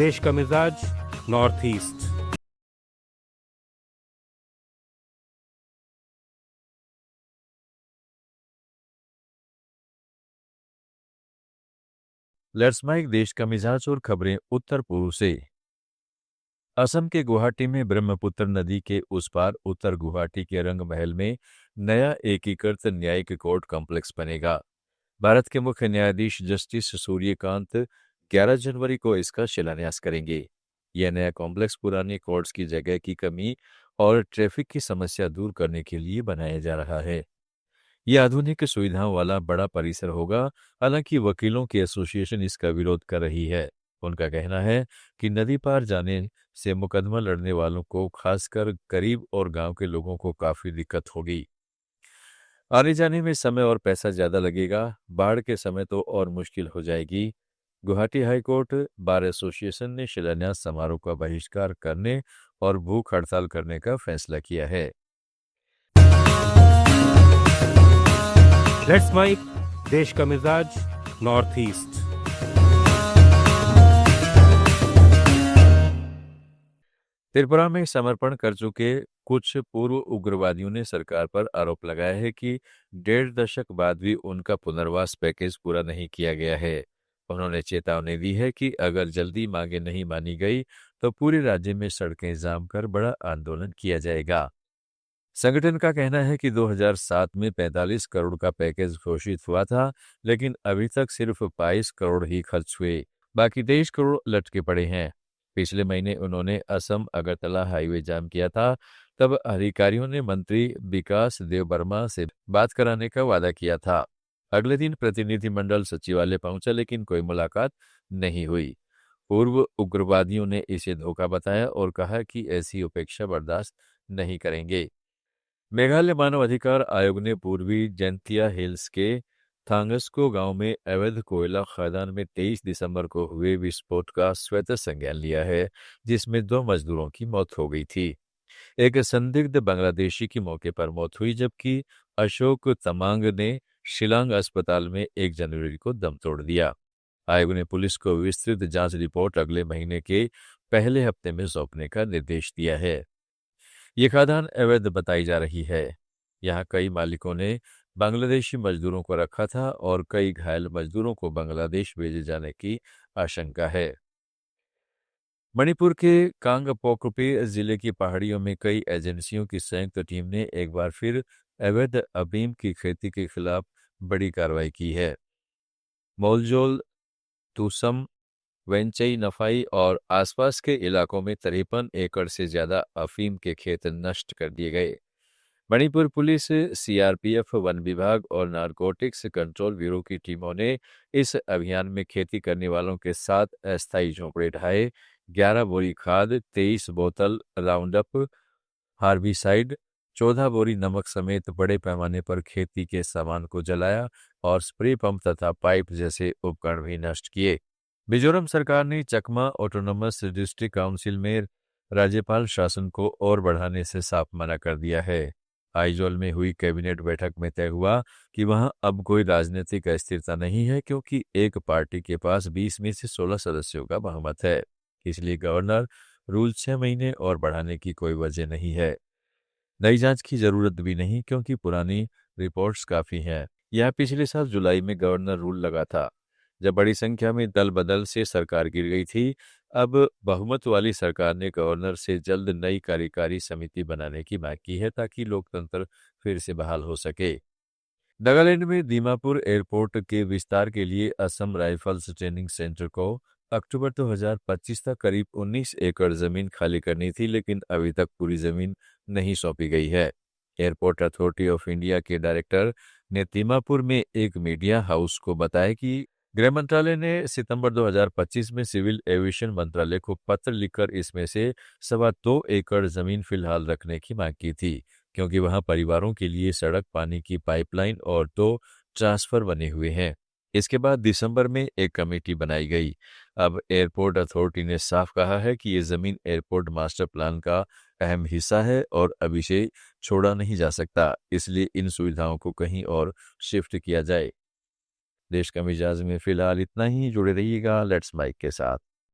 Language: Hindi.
देश का मिजाज नॉर्थ ईस्ट। लेट्स माइक देश का मिजाज और खबरें उत्तर पूर्व से। असम के गुवाहाटी में ब्रह्मपुत्र नदी के उस पार उत्तर गुवाहाटी के रंग महल में नया एकीकृत न्यायिक कोर्ट कॉम्प्लेक्स बनेगा। भारत के मुख्य न्यायाधीश जस्टिस सूर्यकांत 11 जनवरी को इसका शिलान्यास करेंगे। यह नया कॉम्प्लेक्स पुराने कोर्ट्स की जगह की कमी और ट्रैफिक की समस्या दूर करने के लिए बनाया जा रहा है। यह आधुनिक सुविधाओं वाला बड़ा परिसर होगा। हालांकि वकीलों की एसोसिएशन इसका विरोध कर रही है। उनका कहना है कि नदी पार जाने से मुकदमा लड़ने वालों को, खासकर गरीब और गांव के लोगों को काफी दिक्कत होगी। आने जाने में समय और पैसा ज्यादा लगेगा। बाढ़ के समय तो और मुश्किल हो जाएगी। गुवाहाटी हाईकोर्ट बार एसोसिएशन ने शिलान्यास समारोह का बहिष्कार करने और भूख हड़ताल करने का फैसला किया है। लेट्स माइक देश का मिजाज नॉर्थ ईस्ट। त्रिपुरा में समर्पण कर चुके कुछ पूर्व उग्रवादियों ने सरकार पर आरोप लगाया है कि 1.5 दशक बाद भी उनका पुनर्वास पैकेज पूरा नहीं किया गया है। उन्होंने चेतावनी दी है कि अगर जल्दी मांगे नहीं मानी गई तो पूरे राज्य में सड़कें जाम कर बड़ा आंदोलन किया जाएगा। संगठन का कहना है कि 2007 में 45 करोड़ का पैकेज घोषित हुआ था, लेकिन अभी तक सिर्फ 22 करोड़ ही खर्च हुए। बाकी 23 करोड़ लटके पड़े हैं। पिछले महीने उन्होंने असम अगरतला हाईवे जाम किया था। तब अधिकारियों ने मंत्री विकास देवबर्मा से बात कराने का वादा किया था। अगले दिन प्रतिनिधिमंडल सचिवालय पहुंचा, लेकिन कोई मुलाकात नहीं हुई। पूर्व उग्रवादियों ने इसे धोखा बताया और कहा कि ऐसी उपेक्षा बर्दाश्त नहीं करेंगे। मेघालय मानव अधिकार आयोग ने पूर्वी जैंतिया हिल्स के थांगस्को गांव में अवैध कोयला खदान में 23 दिसंबर को हुए विस्फोट का स्वतः संज्ञान लिया है, जिसमें 2 मजदूरों की मौत हो गई थी। एक संदिग्ध बांग्लादेशी की मौके पर मौत हुई, जबकि अशोक तमांग ने शिलांग अस्पताल में 1 जनवरी को दम तोड़ दिया। आयोग ने पुलिस को विस्तृत जांच रिपोर्ट अगले महीने के पहले हफ्ते में सौंपने का निर्देश दिया है। ये खदान अवैध बताई जा रही है। यहाँ कई मालिकों ने बांग्लादेशी मजदूरों को रखा था और कई घायल मजदूरों को बांग्लादेश भेजे जाने की आशंका है। मणिपुर के कांगपोकपी जिले की पहाड़ियों में कई एजेंसियों की संयुक्त टीम ने एक बार फिर अवैध अफीम की खेती के खिलाफ बड़ी कार्रवाई की है। मोलजोल, तुसम, वेंचई नफाई और आसपास के इलाकों में 53 एकड़ से ज्यादा अफीम के खेत नष्ट कर दिए गए। मणिपुर पुलिस, सीआरपीएफ, वन विभाग और नारकोटिक्स कंट्रोल ब्यूरो की टीमों ने इस अभियान में खेती करने वालों के साथ अस्थायी झोंपड़े ढाए। 11 बोरी खाद, 23 बोतल राउंडअप हार्बिसाइड, 14 बोरी नमक समेत बड़े पैमाने पर खेती के सामान को जलाया और स्प्रे पंप तथा पाइप जैसे उपकरण भी नष्ट किए। मिजोरम सरकार ने चकमा ऑटोनोमस डिस्ट्रिक्ट काउंसिल में राज्यपाल शासन को और बढ़ाने से साफ मना कर दिया है। आइजोल में हुई कैबिनेट बैठक में तय हुआ कि वहां अब कोई राजनीतिक अस्थिरता नहीं है, क्योंकि एक पार्टी के पास 20 में से 16 सदस्यों का बहुमत है। इसलिए गवर्नर रूल 6 महीने और बढ़ाने की कोई वजह नहीं है। नई जांच की जरूरत भी नहीं, क्योंकि पुरानी रिपोर्ट्स काफी हैं। यह पिछले साल जुलाई में गवर्नर रूल लगा था, जब बड़ी संख्या में दल बदल से सरकार गिर गई थी। अब बहुमत वाली सरकार ने गवर्नर से जल्द नई कार्यकारी समिति बनाने की मांग की है, ताकि लोकतंत्र फिर से बहाल हो सके। नागालैंड में दीमापुर एयरपोर्ट के विस्तार के लिए असम राइफल्स ट्रेनिंग सेंटर को अक्टूबर 2025 तक करीब 19 एकड़ जमीन खाली करनी थी, लेकिन अभी तक पूरी जमीन नहीं सौंपी गई है। एयरपोर्ट अथॉरिटी ऑफ इंडिया के डायरेक्टर ने दीमापुर में एक मीडिया हाउस को बताया कि गृह मंत्रालय ने सितंबर 2025 में सिविल एविएशन मंत्रालय को पत्र लिखकर इसमें से 2.25 एकड़ जमीन फिलहाल रखने की मांग की थी, क्योंकि वहां परिवारों के लिए सड़क, पानी की पाइपलाइन और 2 ट्रांसफर बने हुए हैं। इसके बाद दिसंबर में एक कमेटी बनाई गई। अब एयरपोर्ट अथॉरिटी ने साफ कहा है कि ये जमीन एयरपोर्ट मास्टर प्लान का अहम हिस्सा है और अब इसे छोड़ा नहीं जा सकता, इसलिए इन सुविधाओं को कहीं और शिफ्ट किया जाए। देश का मिजाज में फिलहाल इतना ही। जुड़े रहिएगा लेट्स माइक के साथ।